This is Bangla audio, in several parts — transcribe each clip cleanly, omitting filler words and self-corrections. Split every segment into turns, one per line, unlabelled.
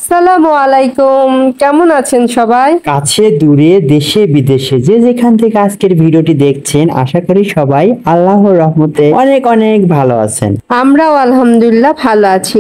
আসসালামু আলাইকুম, কেমন আছেন সবাই?
কাছে দূরে দেশে বিদেশে যে যেখান থেকে আজকের ভিডিওটি দেখছেন, আশা করি সবাই আল্লাহর রহমতে অনেক অনেক ভালো আছেন।
আমরাও আলহামদুলিল্লাহ ভালো আছি।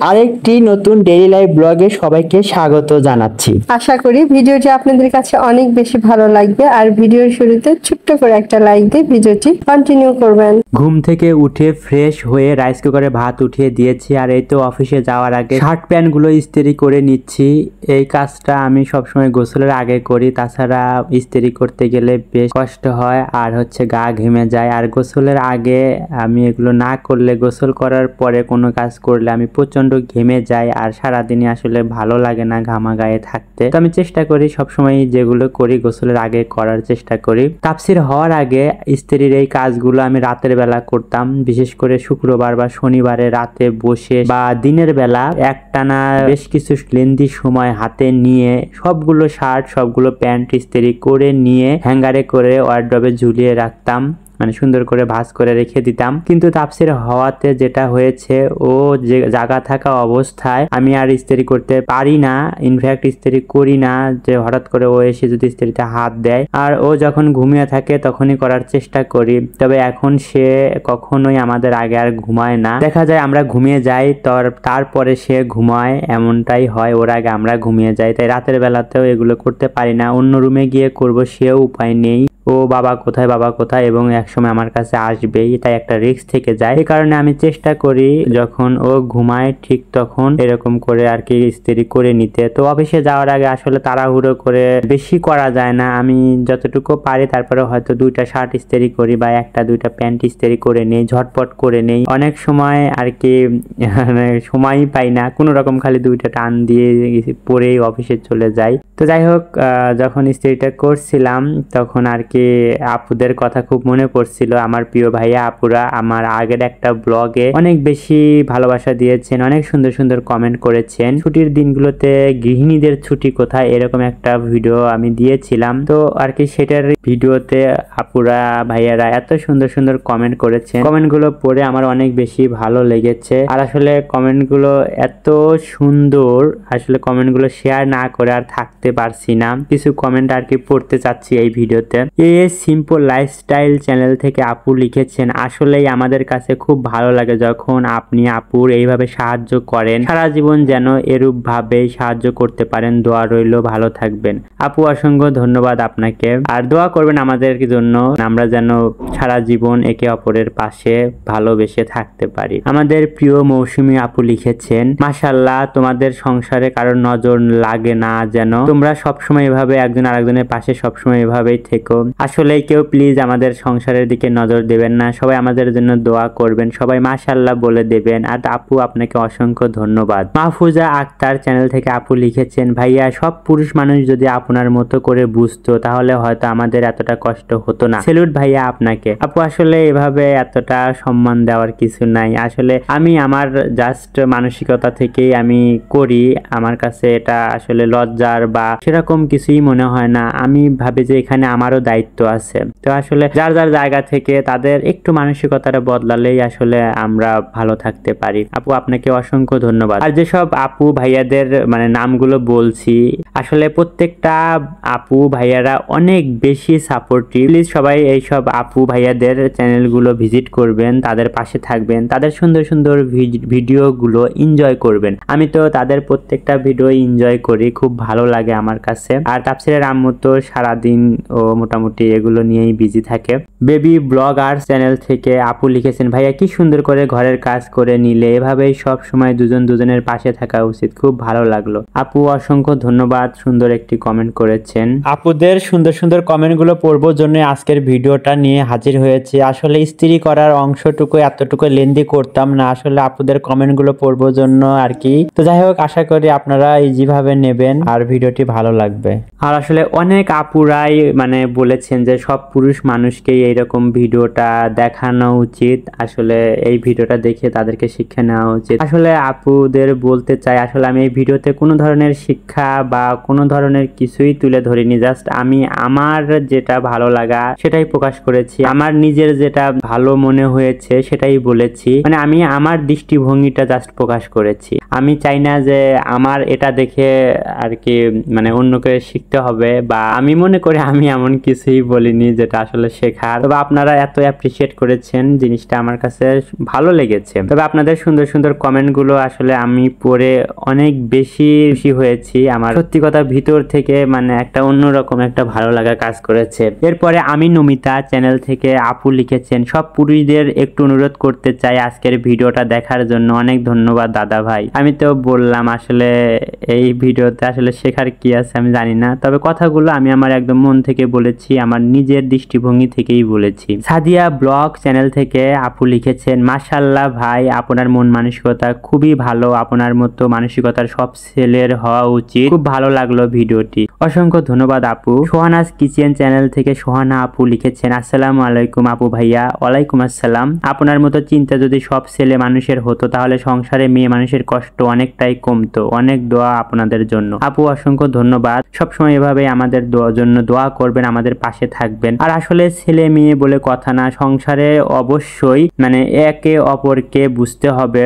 আরেকটি নতুন ডেইলি লাইফ ব্লগে সবাইকে স্বাগত জানাচ্ছি।
আশা করি ভিডিওটি আপনাদের কাছে অনেক বেশি ভালো লাগবে, আর ভিডিওর শুরুতে ছোট্ট করে একটা লাইক দিয়ে ভিডিওটি কন্টিনিউ করবেন।
ঘুম থেকে উঠে ফ্রেশ হয়ে রাইস কুকারে ভাত উঠিয়ে দিয়েছি, আর এই তো অফিসে যাওয়ার আগে শার্ট প্যান্ট গুলো ইস্ত্রি করে নিচ্ছি। এই কাজটা আমি সবসময় গোসলের আগে করি, তাছাড়া ইস্ত্রি করতে গেলে বেশ কষ্ট হয় আর গা ঘেমে যায়। আর গোসলের আগে আমি এগুলো না করলে, গোসল করার পরে কোনো কাজ করলে আমি প্রচন্ড ঘেমে যাই, আর সারাদিনই আসলে ভালো লাগে না ঘামা গায়ে থাকতে। তো আমি চেষ্টা করি সবসময় যেগুলো করি গোসলের আগে করার চেষ্টা করি। তাফসির হওয়ার আগে ইস্ত্রির এই কাজগুলো আমি রাতের বেলা করতাম, বিশেষ করে শুক্রবার বা শনিবারে রাতে বসে বা দিনের বেলা একটানা বেশ কিছু লেন্দি সময় হাতে নিয়ে সবগুলো শার্ট সবগুলো প্যান্ট ইস্ত্রি করে নিয়ে হ্যাঙ্গারে করে ওয়ার্ডরোবে ঝুলিয়ে রাখতাম, মানে সুন্দর করে ভাঁজ করে রেখে দিতাম। কিন্তু তাফসির হওয়াতে যেটা হয়েছে, ও যে জায়গা থাকা অবস্থায় আমি আর ইস্ত্রি করতে পারি না, ইনফ্যাক্ট ইস্ত্রি করি না। যে হঠাৎ করে ও এসে যদি ইস্ত্রিতে হাত দেয়, আর ও যখন ঘুমিয়ে থাকে তখনই করার চেষ্টা করি। তবে এখন সে কখনোই আমাদের আগে আর ঘুমায় না, দেখা যায় আমরা ঘুমিয়ে যাই তারপরে সে ঘুমায়, এমনটাই হয়। ওর আগে আমরা ঘুমিয়ে যাই, তাই রাতের বেলাতেও এগুলো করতে পারি না। অন্য রুমে গিয়ে করবো, সেও উপায় নেই। ও বাবা কোথায় এবং একসময় আমার কাছে আসবেই, তাই একটা রিস্ক থেকে যায়। এই কারণে আমি চেষ্টা করি যখন ও ঘুমায় ঠিক তখন এরকম করে আর কি ইস্ত্রি করে নিতে। তো অফিসে যাওয়ার আগে আসলে তাড়াহুড়ো করে বেশি করা যায় না, আমি যতটুকু পারি তারপরে হয়তো দুইটা শার্ট ইস্ত্রি করি বা একটা দুইটা প্যান্ট ইস্ত্রি করে নেই, ঝটপট করে নেই। অনেক সময় আর কি সময়ই পাই না, কোনো রকম খালি দুইটা টান দিয়ে পরেই অফিসে চলে যাই। তো যাই হোক, যখন ইস্ত্রিটা করছিলাম তখন আর কি আপুদের কথা খুব মনে পড়ছিল। আমার প্রিয় ভাইয়া আপুরা আমার আগের একটা ব্লগে অনেক বেশি ভালোবাসা দিয়েছেন, অনেক সুন্দর সুন্দর কমেন্ট করেছেন। ছুটির দিনগুলোতে গৃহিণীদের ছুটি কোথায়, এরকম একটা ভিডিও আমি দিয়েছিলাম। তো আর কি সেটার ভিডিওতে আপুরা ভাইয়ারা এত সুন্দর সুন্দর কমেন্ট করেছেন, কমেন্টগুলো পড়ে আমার অনেক বেশি ভালো লেগেছে। আর আসলে কমেন্টগুলো এত সুন্দর, আসলে কমেন্টগুলো শেয়ার না করে আর থাকতে পারছি না। কিছু কমেন্ট আর কি পড়তে চাচ্ছি এই ভিডিওতে। সিম্পল লাইফস্টাইল চ্যানেল থেকে আপু লিখেছেন, আসলেই আমাদের কাছে খুব ভালো লাগে যখন আপনি আপুর এইভাবে সাহায্য করেন। সারা জীবন যেন এরূপ ভাবে সাহায্য করতে পারেন। দোয়া রইল, ভালো থাকবেন। আপু অসংখ্য ধন্যবাদ আপনাকে, আর দোয়া করবেন আমাদের জন্য, আমরা যেন সারা জীবন একে অপরের পাশে ভালোবেসে থাকতে পারি। আমাদের প্রিয় মৌসুমী আপু লিখেছেন, মাশাআল্লাহ তোমাদের সংসারে কারোর নজর লাগে না, যেন তোমরা সবসময় এভাবে একজন আরেকজনের পাশে সবসময় এভাবেই থেকো। আসলে কেউ প্লিজ আমাদের সংসারের দিকে নজর দেবেন না, সবাই আমাদের জন্য দোয়া করবেন, সবাই মাশাআল্লাহ বলে দেবেন। আর আপু আপনাকে অসংখ্য ধন্যবাদ। মাহফুজা আক্তার চ্যানেল থেকে আপু লিখেছেন, ভাইয়া সব পুরুষ মানুষ যদি আপনার মতো করে বুঝতো তাহলে হয়তো আমাদের এতটা কষ্ট হতো না। সেলুট ভাইয়া আপনাকে। আপু আসলে এভাবে এতটা সম্মান দেওয়ার কিছু নাই, আসলে আমি আমার জাস্ট মানসিকতা থেকেই আমি করি। আমার কাছে এটা আসলে লজ্জার বা সেরকম কিছুই মনে হয় না। আমি ভাবি যে এখানে আমারও দায়িত্ব আছে। তো আসলে যার যার জায়গা থেকে তাদের একটু মানসিকতাটা বদলালেই আসলে আমরা ভালো থাকতে পারি। আপু আপনাকে অসংখ্য ধন্যবাদ। আর যেসব আপু ভাইয়াদের মানে নামগুলো বলছি, আসলে প্রত্যেকটা আপু ভাইয়ারা অনেক বেশি সাপোর্টিভ। প্লিজ সবাই এইসব আপু ভাইয়াদের চ্যানেলগুলো ভিজিট করবেন, তাদের পাশে থাকবেন, তাদের সুন্দর সুন্দর ভিডিওগুলো এনজয় করবেন। আমি তো তাদের প্রত্যেকটা ভিডিও এনজয় করি, খুব ভালো লাগে আমার কাছে। আর তাফসিরের আম্মু তো সারাদিন ও মোটামুটি এগুলো নিয়েই বিজি থাকে। বেবি ব্লগার চ্যানেল থেকে আপু লিখেছেন, ভাইয়া কি সুন্দর করে ঘরের কাজ করে নিলে, এভাবেই সব সময় দুজন দুজনের পাশে থাকা উচিত, খুব ভালো লাগলো। আপু অসংখ্য ধন্যবাদ, সুন্দর একটি কমেন্ট করেছেন। আপুদের সুন্দর সুন্দর কমেন্টগুলো পড়বো জন্য আজকের ভিডিওটা নিয়ে হাজির হয়েছে। আসলে ইস্ত্রি করার অংশটুকু এতটুকু লেন্দি করতাম না, আসলে আপুদের কমেন্টগুলো পড়বো জন্য আর কি। তো যাই হোক, আশা করি আপনারা ইজিভাবে নেবেন আর ভিডিওটি ভালো লাগবে। আর আসলে অনেক আপুরাই মানে বলে বলেছেন যে সব পুরুষ মানুষকেই এইরকম ভিডিওটা দেখানো উচিত, আসলে এই ভিডিওটা দেখে তাদেরকে শিক্ষা নেওয়া উচিত। আসলে আপুদের বলতে চাই, আসলে আমি এই ভিডিওতে কোনো ধরনের শিক্ষা বা কোনো ধরনের কিছুই তুলে ধরিনি, জাস্ট আমি আমার যেটা ভালো লাগা সেটাই প্রকাশ করেছি, আমার নিজের যেটা ভালো মনে হয়েছে সেটাই বলেছি, মানে আমি আমার দৃষ্টিভঙ্গিটা জাস্ট প্রকাশ করেছি। আমি চাই না যে আমার এটা দেখে আর কি মানে অন্যকে শিখতে হবে, বা আমি মনে করি আমি এমন কিছুই বলিনি যেটা আসলে শেখার। তবে আপনারা এত অ্যাপ্রিসিয়েট করেছেন, জিনিসটা আমার কাছে ভালো লেগেছে। তবে আপনাদের সুন্দর সুন্দর কমেন্ট গুলো আসলে আমি পড়ে অনেক বেশি খুশি হয়েছি, আমার সত্যি কথা ভিতর থেকে মানে একটা অন্যরকম একটা ভালো লাগা কাজ করেছে। এরপরে আমি নমিতা চ্যানেল থেকে আপু লিখেছেন, সব পুরুষদের একটু অনুরোধ করতে চাই আজকের ভিডিওটা দেখার জন্য, অনেক ধন্যবাদ দাদা ভাই। আমি তো বললাম আসলে এই ভিডিওতে আসলে শেখার কি আছে আমি জানি না, তবে কথাগুলো আমি আমার একদম মন থেকে বলেছি, আমার নিজের দৃষ্টিভঙ্গি থেকেই বলেছি। সাদিয়া ব্লগ চ্যানেল থেকে আপু লিখেছেন, মাশাআল্লাহ ভাই, আপনার মন মানসিকতা খুবই ভালো, আপনার মতো মানসিকতার সব ছেলের হওয়া উচিত, খুব ভালো লাগলো ভিডিওটি, অসংখ্য ধন্যবাদ আপু। সোহানাজ কিচেন চ্যানেল থেকে সোহানা আপু লিখেছেন, আসসালামু আলাইকুম আপু ভাইয়া। ওয়ালাইকুম আসসালাম। আপনার মতো চিন্তা যদি সব ছেলে মানুষের হতো তাহলে সংসারে মেয়ে মানুষের কষ্ট অনেকটাই কমতো, অনেক দোয়া আপনাদের জন্য আপু, অসংখ্য ধন্যবাদ। সবসময় এভাবে আমাদের জন্য দোয়া করবেন, আমাদের পাশে থাকবেন। আর আসলে ছেলে মেয়ে বলে কথা না, সংসারে অবশ্যই মানে একে অপরকে বুঝতে হবে,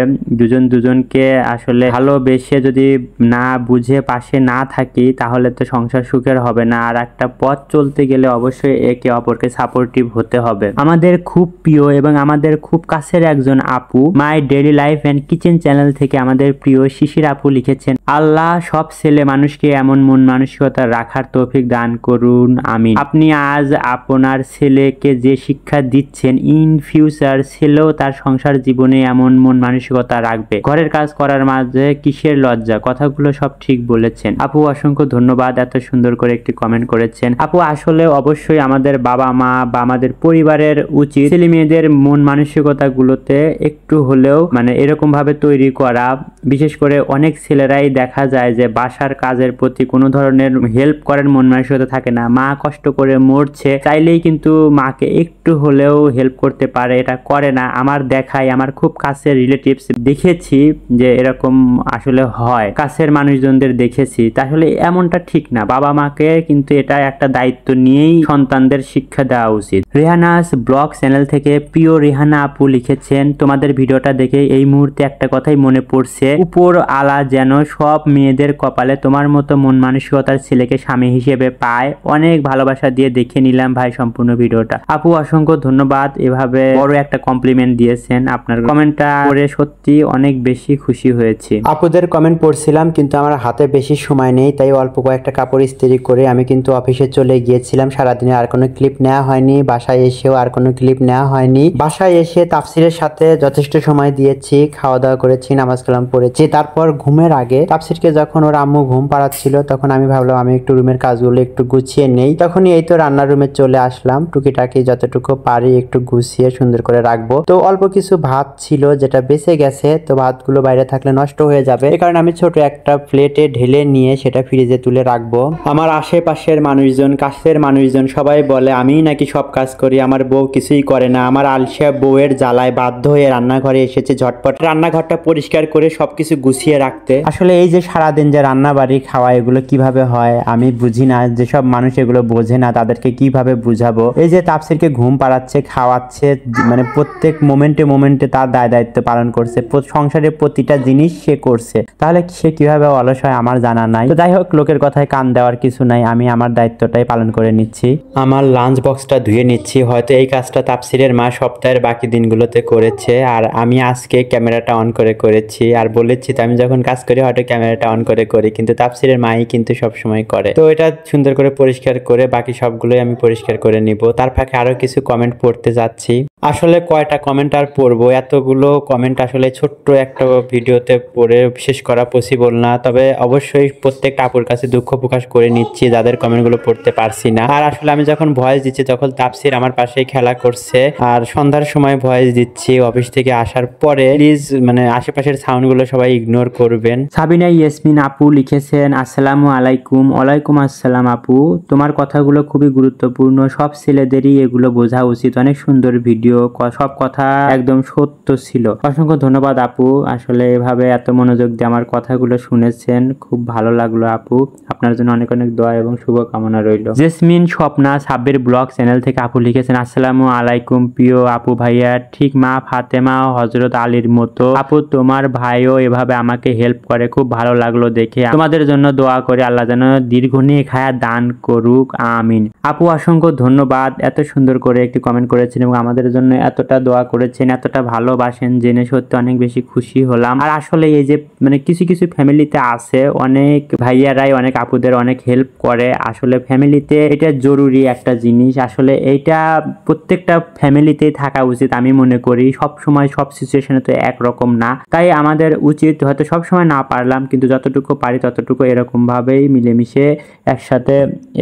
দুজনকে আসলে ভালোবেসে যদি না বুঝে পাশে না থাকি তাহলে তো সংসার সুখের হবে না, আর একটা পথ চলতে গেলে অবশ্যই একে অপরকে সাপোর্টিভ হতে হবে। আমাদের খুব প্রিয় এবং আমাদের খুব কাছের একজন আপু my daily life and kitchen channel থেকে আমাদের প্রিয় শিশির আপু লিখেছেন, আল্লাহ সব ছেলে মানুষকে এমন মন মানসিকতা রাখার তৌফিক দান করুন, আমিন। আপনি আজ আপনার ছেলেকে যে শিক্ষা দিচ্ছেন, ইন ফিউচার ছেলেও তার সংসার জীবনে এমন মন মানসিকতা রাখবে। ঘরের কাজ করার মাঝে কিসের লজ্জা, কথাগুলো সব ঠিক বলেছেন আপু, অসংখ্য ধন্যবাদ, এত সুন্দর করে একটি কমেন্ট করেছেন আপু। আসলে অবশ্যই আমাদের বাবা মা বা আমাদের পরিবারের উচিত ছেলে মেয়েদের মন মানসিকতা গুলোতে একটু হলেও মানে এরকম ভাবে তৈরি করা। বিশেষ করে অনেক ছেলেরাই দেখা যায় যে বাসার কাজের প্রতি কোনো ধরনের হেল্প করার মন মানসিকতা থাকে না, মা কষ্ট করে মরছে চাইলেই কিন্তু মাকে একটু হলেও হেল্প করতে পারে, এটা করে না। আমার দেখাই আমার খুব কাছের রিলেটিভস দেখেছি যে এরকম আসলে হয়, কাছের মানুষজনদের দেখেছি, তাহলে এমনটা ঠিক না। বাবা মাকে কিন্তু এটা একটা দায়িত্ব নিয়েই সন্তানদের শিক্ষা দেওয়া উচিত। রেহানাস ব্লগ চ্যানেল থেকে প্রিয় রেহানা আপু লিখেছেন, তোমাদের ভিডিওটা দেখে এই মুহূর্তে একটা কথাই মনে পড়ছে, উপর আলা যেন সব মেয়েদের কপালে তোমার মতো মন মানসিকতার ছেলেকে স্বামী হিসেবে পায়। অনেক ভালোবাসা দিয়ে দেখে নিলাম ভাই সম্পূর্ণ ভিডিওটা। আপু অসংখ্য ধন্যবাদ, এভাবে বড় একটা কমপ্লিমেন্ট দিয়েছেন, আপনার কমেন্টটা পড়ে সত্যি অনেক বেশি খুশি হয়েছি। আপুদের কমেন্ট পড়ছিলাম কিন্তু আমার হাতে বেশি সময় নেই, তাই অল্প কয়েকটা কাপড় ইস্ত্রি করে আমি কিন্তু অফিসে চলে গিয়েছিলাম। সারাদিনে আর কোনো ক্লিপ নেওয়া হয়নি, বাসায় এসেও আর কোনো ক্লিপ নেওয়া হয়নি। বাসায় এসে তাফসিরের সাথে যথেষ্ট সময় দিয়েছি, খাওয়া দাওয়া করেছি, নামাজ কালাম পড়েছি। তারপর ঘুমের আগে তাফসিরকে যখন ওর আম্মু ঘুম পাড়াচ্ছিল তখন আমি ভাবলাম আমি একটু রুমের কাজগুলো একটু গুছিয়ে নেই। তখনই এই তো রান্নার রুমে চলে আসলাম, টুকিটাকি যতটুকু পারি একটু গুছিয়ে সুন্দর করে রাখবো। তো অল্প কিছু ভাত ছিল যেটা বেঁচে গেছে, তো ভাতগুলো বাইরে থাকলে নষ্ট হয়ে যাবে, এই কারণে আমি ছোট একটা প্লেটে ঢেলে নিয়ে সেটা ফ্রিজে তুলে রাখবো। আমার আশেপাশের মানুষজন, কাছের মানুষজন সবাই বলে আমি নাকি সব কাজ করি, আমার বউ কিছুই করে না। আমার আলসিয়া বউয়ের জ্বালায় বাধ্য হয়ে রান্নাঘরে এসেছে ঝটপট রান্নাঘরটা পরিষ্কার করে সবকিছু গুছিয়ে রাখতে। আসলে এই যে সারাদিন যে রান্না বাড়ি খাওয়া এগুলো কিভাবে হয় আমি বুঝি না, যেসব মানুষ এগুলো বোঝে না তাদেরকে কিভাবে বুঝাবো। এই যে তাফসিরকে ঘুম পাড়াচ্ছে, খাওয়াচ্ছে, মানে প্রত্যেক মোমেন্টে মোমেন্টে তার দায়িত্ব পালন করছে, সংসারের প্রতিটা জিনিস সে করছে, তাহলে সে কিভাবে অলস হয় আমার জানা নাই। তো যাই হোক, লোকের কথায় কান দেওয়ার কিছু নাই, আমি আমার দায়িত্বটাই পালন করে নিচ্ছি। আমার লাঞ্চ বক্সটা ধুয়ে নিচ্ছি, হয়তো এই কাজটা তাফসিরের মা সপ্তাহের বাকি দিনগুলোতে করেছে আর আমি আজকে ক্যামেরাটা অন করে করেছি। আর বলেছি তো আমি যখন কাজ করি হয়তো ক্যামেরাটা অন করে করি, কিন্তু তাফসিরের মাই কিন্তু সবসময় করে। তো এটা সুন্দর করে পরিষ্কার করে বাকি সবগুলোই আমি পরিষ্কার করে নিব। তার ফাঁকে আরো কিছু কমেন্ট পড়তে যাচ্ছি। আসলে কয়টা কমেন্ট আর পড়বো, এতগুলো কমেন্ট আসলে ছোট্ট একটা ভিডিওতে পড়ে শেষ করা পসিবল না। তবে অবশ্যই প্রত্যেকটা আপুর কাছে দুঃখ প্রকাশ পাস করে নিচ্ছি, যাদের কমেন্টগুলো পড়তে পারছি না। আর আসলে আমি যখন ভয়েস দিচ্ছি তখন তাফসির আমার পাশেই খেলা করছে, আর সন্ধ্যার সময় ভয়েস দিচ্ছি অফিস থেকে আসার পরে। প্লিজ মানে আশেপাশের সাউন্ডগুলো সবাই ইগনোর করবেন। সাবিনা ইয়াসমিন আপু লিখেছেন, আসসালামু আলাইকুম। ওয়ালাইকুম আসসালাম আপু, তোমার কথাগুলো খুবই গুরুত্বপূর্ণ, সব ছেলেদেরই এগুলো বোঝা উচিত। অনেক সুন্দর ভিডিও, সব কথা একদম সত্য ছিল। অসংখ্য ধন্যবাদ আপু, আসলে এভাবে এত মনোযোগ দিয়ে আমার কথাগুলো শুনেছেন, খুব ভালো লাগলো আপু। আপনার জন্য অনেক অনেক দোয়া এবং শুভকামনা রইল। Jasmine Swapna Sabbir blog channel থেকে আপু লিখেছেন, আসসালামু আলাইকুম প্রিয় আপু ভাইয়া, ঠিক মা ফাতেমা হযরত আলীর মতো আপু তোমার ভাইও এভাবে আমাকে হেল্প করে, খুব ভালো লাগলো দেখে। তোমাদের জন্য দোয়া করে আল্লাহ যেন দীর্ঘদিন খায়া দান করুক, আমিন। আপু অসংখ্য ধন্যবাদ, এত সুন্দর করে একটি কমেন্ট করেছেন এবং আমাদের জন্য এতটা দোয়া করেছেন, এতটা ভালোবাসেন জেনে সত্যি অনেক বেশি খুশি হলাম। আর আসলে এই যে মানে কিছু কিছু ফ্যামিলিতে আছে অনেক ভাইয়ারাই অনেক আপুদের অনেক হেল্প করে, আসলে ফ্যামিলিতে এটা জরুরি একটা জিনিস। আসলে এইটা প্রত্যেকটা ফ্যামিলিতেই থাকা উচিত আমি মনে করি, সব সময় সব সিচুয়েশনে তো একরকম না। তাই আমাদের উচিত, হয়তো সব সময় না পারলাম কিন্তু যতটুকু পারি ততটুকু এরকম ভাবেই মিলেমিশে একসাথে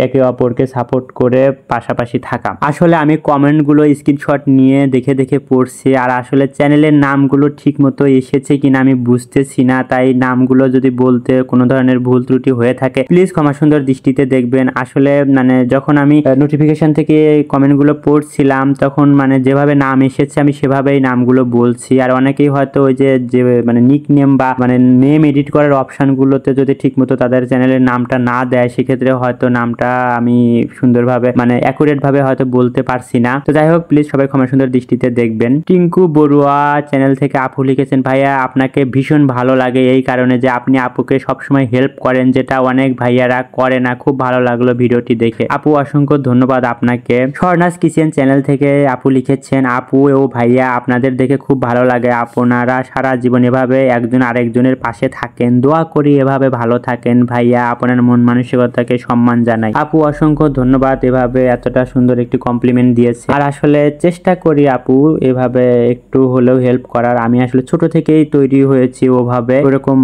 একে অপরকে সাপোর্ট করে পাশাপাশি থাকা। আসলে আমি কমেন্টগুলো স্ক্রিনশট নিয়ে দেখে দেখে পড়ছি, আর আসলে চ্যানেলের নামগুলো ঠিক মতো এসেছে কিনা আমি বুঝতেছি না, তাই নামগুলো যদি বলতে কোনো ধরনের ভুল ত্রুটি হয়ে থাকে প্লিজ ক্ষমা সুন্দর দৃষ্টিতে দেখবেন। আসলে মানে যখন আমি নোটিফিকেশন থেকে কমেন্টগুলো পড়ছিলাম তখন মানে যেভাবে নাম এসেছে আমি সেভাবেই নামগুলো বলছি। আর অনেকেই হয়তো ওই যে মানে নিক নেম বা মানে নেম এডিট করার অপশনগুলোতে যদি ঠিকমতো তাদের চ্যানেলের নামটা না দেয় সেক্ষেত্রে হয়তো নামটা আমি সুন্দরভাবে মানে অ্যাকুরেট ভাবে হয়তো বলতে পারছি না। তো যাই হোক, প্লিজ সবাই ক্ষমা সুন্দর দৃষ্টিতে দেখবেন। টিঙ্কু বড়ুয়া চ্যানেল থেকে আপু লিখেছেন, ভাইয়া আপনাকে ভীষণ ভালো লাগে এই কারণে যে আপনি আপুকে সবসময় হেল্প করেন, যেটা অনেক ভাইয়ারা করে না। খুব ভালো লাগলো ভিডিওটি দেখে আপু, অসংখ্য ধন্যবাদ আপনাকে। স্বর্ণাস কিচেন চ্যানেল থেকে আপু লিখেছেন, আপু ও ভাইয়া আপনাদের দেখে খুব ভালো লাগে, আপনারা সারা জীবন এভাবে একজন আরেকজনের পাশে থাকেন, দোয়া করি এভাবে ভালো থাকেন ভাইয়া, আপনার মন মানসিকতাকে সম্মান জানাই। আপু অসংখ্য ধন্যবাদ, এভাবে এতটা সুন্দর একটি কমপ্লিমেন্ট দিয়েছে। আর আসলে চেষ্টা করি আপু এভাবে একটু হলেও হেল্প করার। আমি আসলে ছোট থেকেই তৈরি হয়েছি ওভাবে, ওরকম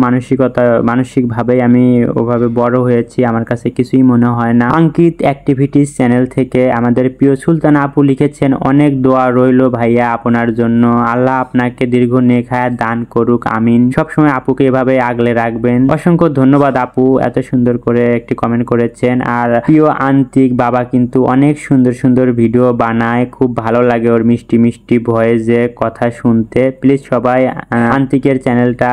মানসিক ভাবে আমি ওভাবে বড় হয়েছি, আমার কাছে কিছুই মনে হয় না। অঙ্কিত অ্যাক্টিভিটিস চ্যানেল থেকে আমাদের প্রিয় সুলতান আপু লিখেছেন, অনেক দোয়া রইল ভাইয়া আপনার জন্য, আল্লাহ আপনাকে দীর্ঘ নেক হায়াত দান করুক, আমিন। সবসময় আপুকে এভাবে আগলে রাখবেন। অসংখ্য ধন্যবাদ আপু, এত সুন্দর করে একটি কমেন্ট করেছেন। আর প্রিয় আন্তিক বাবা কিন্তু অনেক সুন্দর সুন্দর ভিডিও বানায়, খুব ভালো লাগে ওর মিষ্টি মিষ্টি ভয়েসে কথা শুনতে। প্লিজ সবাই আন্তিকের চ্যানেলটা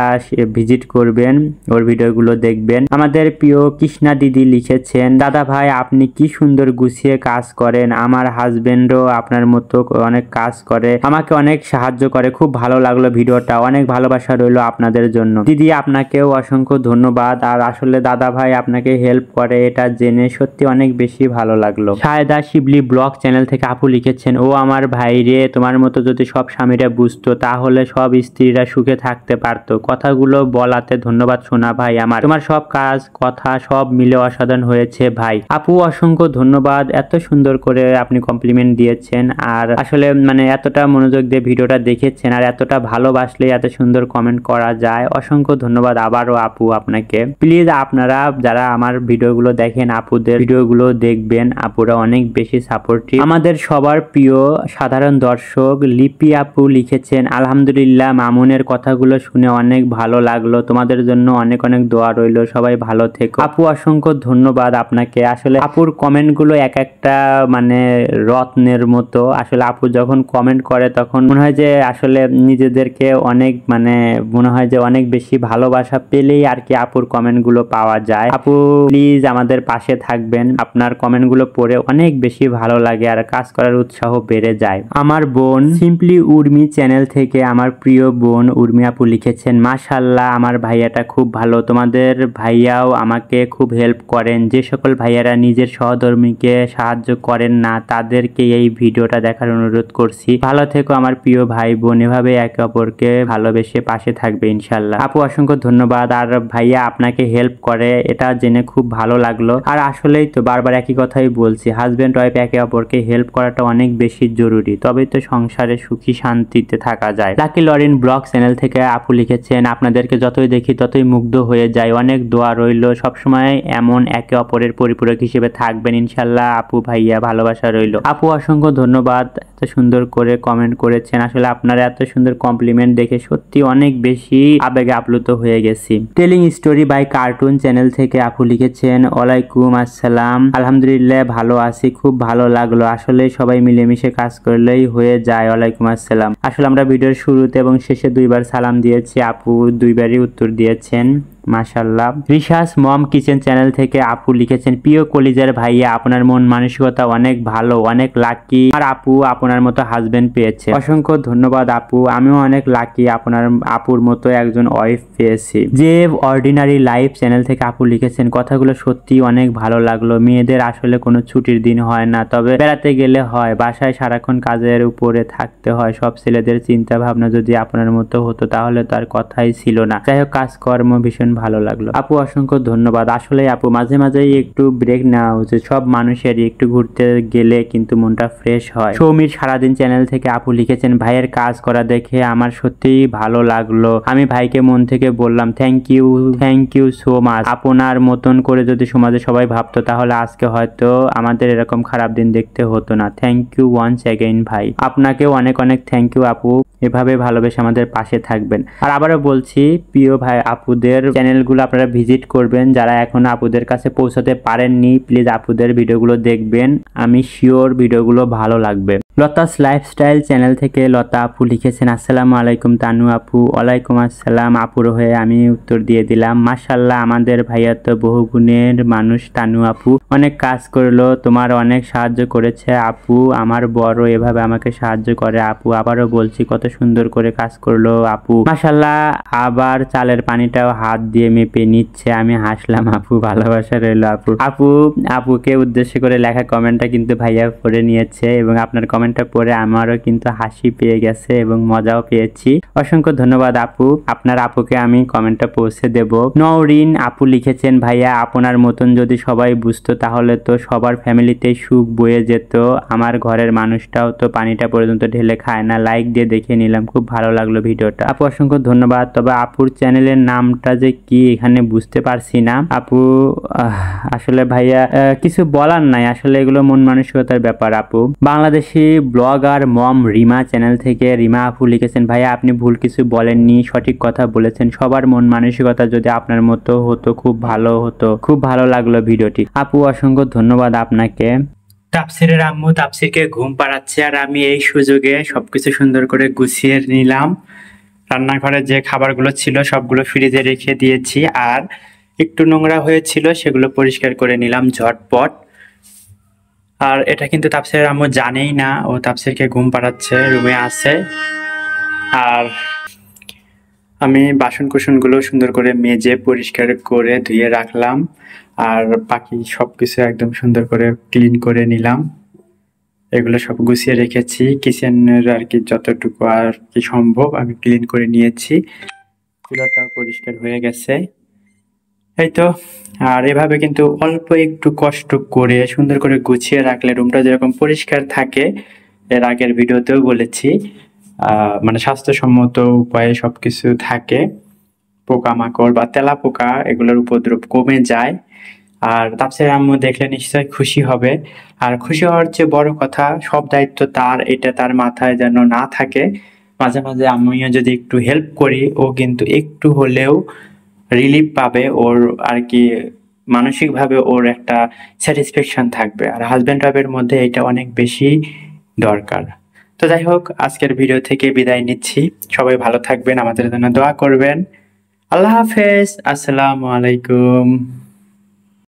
ভিজিট করবেন, ওর ভিডিওগুলো দেখবেন। আমাদের প্রিয় কৃষ্ণা দিদি লিখেছেন, দাদা ভাই আপনি কি সুন্দর গুছিয়ে কাজ করেন, আমার হাজবেন্ডও আপনার মতো অনেক কাজ করে, আমাকে অনেক সাহায্য করে, খুব ভালো লাগলো ভিডিওটা, অনেক ভালোবাসা রইলো আপনাদের জন্য। দিদি আপনাকেও অসংখ্য ধন্যবাদ। আর আসলে দাদা ভাই আপনাকে হেল্প করে এটা জেনে সত্যি অনেক বেশি ভালো লাগলো। শায়দা শিবলি ব্লগ চ্যানেল থেকে আপু লিখেছেন, ও আমার ভাই রে, তোমার মতো যদি সব স্বামীরা বুঝতো তাহলে সব স্ত্রীরা সুখে থাকতে পারতো, কথাগুলো বলাতে ধন্যবাদ সোনা ভাই আমার, তোমার সব কাজ কথা সব মিলে অসাধারণ হয়েছে ভাই। আপু অসংখ্য ধন্যবাদ, এত সুন্দর করে আপনি কমপ্লিমেন্ট দিয়েছেন। আর আসলে মানে এতটা মনোযোগ দিয়ে ভিডিওটা দেখেছেন আর এতটা ভালোবাসলে এত সুন্দর কমেন্ট করা যায়। অসংখ্য ধন্যবাদ আবারও আপু আপনাকে। প্লিজ আপনারা যারা আমার ভিডিওগুলো দেখেন আপুদের ভিডিওগুলো দেখবেন, আপুরা অনেক বেশি সাপোর্টিভ। আমাদের সবার প্রিয় সাধারণ দর্শক লিপি আপু লিখেছেন, আলহামদুলিল্লাহ মামুনের কথাগুলো শুনে অনেক ভালো লাগলো, তোমাদের জন্য অনেক অনেক দোয়া রইল, সবাই ভালো থেকো। আপু অসংখ্য ধন্যবাদ আপনাকে। আসলে আপুর কমেন্টগুলো এক একটা মানে রত্নের মতো। আসলে আপু যখন কমেন্ট করে তখন মনে হয় যে আসলে নিজেদেরকে অনেক মানে মনে হয় যে অনেক বেশি ভালোবাসা পেলেই আর কি আপুর কমেন্টগুলো পাওয়া যায়। আপু প্লিজ আমাদের পাশে থাকবেন, আপনার কমেন্টগুলো পড়ে অনেক বেশি ভালো লাগে আর কাজ করার উৎসাহ বেড়ে যায়। আমার বোন সিম্পলি উর্মি চ্যানেল থেকে আমার প্রিয় বোন উর্মি আপু লিখেছেন, মাশাআল্লাহ আমার ভাইয়াটা খুব ভালো, তোমাদের ভাইয়াও আমাকে খুব হেল্প করেন, যে সকল ভাইয়ারা নিজের সহধর্মীকে সাহায্য করেন না তাদেরকে এই ভিডিওটা দেখার অনুরোধ করছি। ভালো থেকো আমার প্রিয় ভাই বোন, এভাবে একে অপরকে ভালোবেসে পাশে থাকবে ইনশাল্লাহ। আপু অসংখ্য ধন্যবাদ। আর ভাইয়া আপনাকে হেল্প করে এটা জেনে খুব ভালো লাগলো। আর আসলেই তো বারবার একই কথাই বলছি, হাজবেন্ড ওয়াইফ একে অপরকে হেল্প করাটা অনেক বেশি জরুরি, তবেই তো সংসারে সুখী শান্তিতে থাকা যায়। লাকি লরিন ব্লগ চ্যানেল থেকে আপু লিখেছেন, আপনাদেরকে যতই দেখি ততই মুগ্ধ হয়ে যায়, অনেক দোয়া রইল, সবসময় এমন একে অপরের পরিপূরক হিসেবে থাকবেন ইনশাল্লাহ। আপু ভাইয়া ভালোবাসা রইল। আপু অসংখ্য ধন্যবাদ, এত সুন্দর করে কমেন্ট করেছেন। আসলে আপনারা এত সুন্দর কমপ্লিমেন্ট দেখে সত্যি অনেক বেশি আবেগে আপ্লুত হয়ে গেছি। Telling story by cartoon channel থেকে আপু লিখেছেন, ওয়ালাইকুম আসসালাম, আলহামদুলিল্লাহ ভালো আছি, খুব ভালো লাগলো। আসলে সবাই মিলেমিশে কাজ করলেই হয়ে যায়। ওয়ালাইকুম আসসালাম। আসলে আমরা ভিডিওর শুরুতে এবং শেষে দুইবার সালাম দিয়েছি, আপু দুইবারই উত্তর দিয়েছেন, মাশাআল্লাহ। রিসাস মম কিচেন চ্যানেল থেকে আপু লিখেছেন, প্রিয় কলিজার ভাইয়া, আপনার মন মানসিকতা অনেক ভালো, অনেক লাকি, আর আপু আপনার মতো হাজবেন্ড পেয়েছে। অসংখ্য ধন্যবাদ আপু, আমিও অনেক লাকি, আপনার আপুর মতো একজন ওয়াইফ পেয়েছি। যে অর্ডিনারি লাইফ চ্যানেল থেকে আপু লিখেছেন, কথাগুলো সত্যি অনেক ভালো লাগলো। মেয়েদের আসলে কোনো ছুটির দিন হয় না, তবে বেড়াতে গেলে হয়। বাসায় সারাক্ষণ কাজের উপরে থাকতে হয়। সব ছেলেদের চিন্তা ভাবনা যদি আপনার মতো হতো তাহলে তার কথাই ছিল না। যাই হোক, কাজকর্ম ভীষণ ভালো লাগলো। আপু অসংখ্য ধন্যবাদ। আসলে আপু মাঝে মাঝেই একটু ব্রেক নেওয়া উচিত, সব মানুষেরই একটু ঘুরতে গেলে কিন্তু মনটা ফ্রেশ হয়। সৌমির সারাদিন চ্যানেল থেকে আপু লিখেছেন, ভাইয়ের কাজ করা দেখে আমার সত্যিই ভালো লাগলো। আমি ভাইকে মন থেকে বললাম থ্যাংক ইউ সো মাচ। আপনার মতন করে যদি সমাজে সবাই ভাবতো তাহলে আজকে হয়তো আমাদের এরকম খারাপ দিন দেখতে হতো না। থ্যাংক ইউ ওয়ান্স অ্যাগেইন ভাই। আপনাকেও অনেক অনেক থ্যাংক ইউ আপু, এভাবে ভালোবেসে আমাদের পাশে থাকবেন। আর আবারও বলছি, প্রিয় ভাই আপুদের চ্যানেলগুলো আপনারা ভিজিট করবেন। যারা এখনো আপুদের কাছে পৌঁছাতে পারেননি, প্লিজ আপুদের ভিডিওগুলো দেখবেন, আমি শিওর ভিডিওগুলো ভালো লাগবে। লতাস লাইফস্টাইল চ্যানেল থেকে লতা আপু লিখেছেন, আসসালামু আলাইকুম তানু আপু। ওয়ালাইকুম আসসালাম। আপুর হয়ে আমি উত্তর দিয়ে দিলাম, মাশাআল্লাহ আমাদের ভাইয়া তো বহুগুণের মানুষ। তানু আপু অনেক কাজ করলো, তোমার অনেক সাহায্য করেছে আপু, আমার বড় এভাবে আমাকে সাহায্য করে আপু। আবারও বলছি, কত সুন্দর করে কাজ করলো আপু, মাশাআল্লাহ। আবার চালের পানিটাও হাত দিয়ে মেপে নিচ্ছে, আমি হাসলাম আপু, ভালোবাসা রইল আপু। আপুকে উদ্দেশ্য করে লেখা কমেন্টটা কিন্তু ভাইয়া পড়ে নিয়েছে এবং আপনার কমেন্টটা পড়ে আমারও কিন্তু হাসি পেয়ে গেছে এবং মজাও পেয়েছি। অসংখ্য ধন্যবাদ আপু, আপনার আপুকে আমি কমেন্টটা পৌঁছে দেব। নওরিন আপু লিখেছেন, ভাইয়া আপনার মতন যদি সবাই বুঝতো তাহলে তো সবার ফ্যামিলিতে সুখ বয়ে যেত। আমার ঘরের মানুষটাও তো পানিটা পর্যন্ত ঢেলে খায় না। লাইক দিয়ে দেখে নিলাম, খুব ভালো লাগলো ভিডিওটা। আপু অসংখ্য ধন্যবাদ। তবে আপুর চ্যানেলের নামটা যে কি এখানে বুঝতে পারছি না আপু। আসলে ভাইয়া কিছু বলার নাই, আসলে এগুলো মন মানসিকতার ব্যাপার আপু। বাংলাদেশি ব্লগার মম রিমা চ্যানেল থেকে রিমা আপু লিখেছেন, ভাইয়া আপনি ভুল কিছু বলেননি, সঠিক কথা বলেছেন। সবার মন মানসিকতা যদি আপনার মতো হতো খুব ভালো হতো। খুব ভালো লাগলো ভিডিওটি আপু, অসংখ্য ধন্যবাদ আপনাকে। তাফসিরের আম্মু তাফসিরকে ঘুম পাড়াচ্ছে আর আমি এই সুযোগে সবকিছু সুন্দর করে গুছিয়ে নিলাম। রান্নাঘরে যে খাবারগুলো ছিল সবগুলো ফ্রিজে রেখে দিয়েছি, আর একটু নোংরা হয়েছিল সেগুলো পরিষ্কার করে নিলাম ঝটপট। আর এটা কিন্তু তাফসিরের আম্মু জানেই না, ও তাফসিরকে ঘুম পাড়াচ্ছে, রুমে আছে। আর আমি বাসন কুসনগুলো সুন্দর করে মেজে পরিষ্কার করে ধুয়ে রাখলাম, আর বাকি সবকিছু একদম সুন্দর করে ক্লিন করে নিলাম। এগুলো সব গুছিয়ে রেখেছি, কিচেনের আর কি যতটুকু আর কি সম্ভব আমি ক্লিন করে নিয়েছি। চুলাটাও পরিষ্কার হয়ে গেছে, এই তো। আর এভাবে কিন্তু অল্প একটু কষ্ট করে সুন্দর করে গুছিয়ে রাখলে রুমটা যেরকম পরিষ্কার থাকে, এর আগের ভিডিওতেও বলেছি, মানে স্বাস্থ্যসম্মত উপায়ে সবকিছু থাকে, পোকামাকড় বা তেলা পোকা এগুলোর উপদ্রব কমে যায়। আর তাফসিরের আম্মু দেখলে নিশ্চয়ই খুশি হবে। আর খুশি হওয়ার চেয়ে বড় কথা, সব দায়িত্ব তার, এটা তার মাথায় যেন না থাকে। মাঝে মাঝে আমিও যদি একটু হেল্প করি, ও কিন্তু একটু হলেও রিলিফ পাবে, ওর আর কি মানসিকভাবে ওর একটা স্যাটিসফ্যাকশন থাকবে। আর হাজব্যান্ড ওয়াইফের মধ্যে এটা অনেক বেশি দরকার। তো যাই হোক, আজকের ভিডিও থেকে বিদায় নিচ্ছি। সবাই ভালো থাকবেন, আমাদের জন্য দোয়া করবেন। আল্লাহ হাফেজ, আসসালামু আলাইকুম।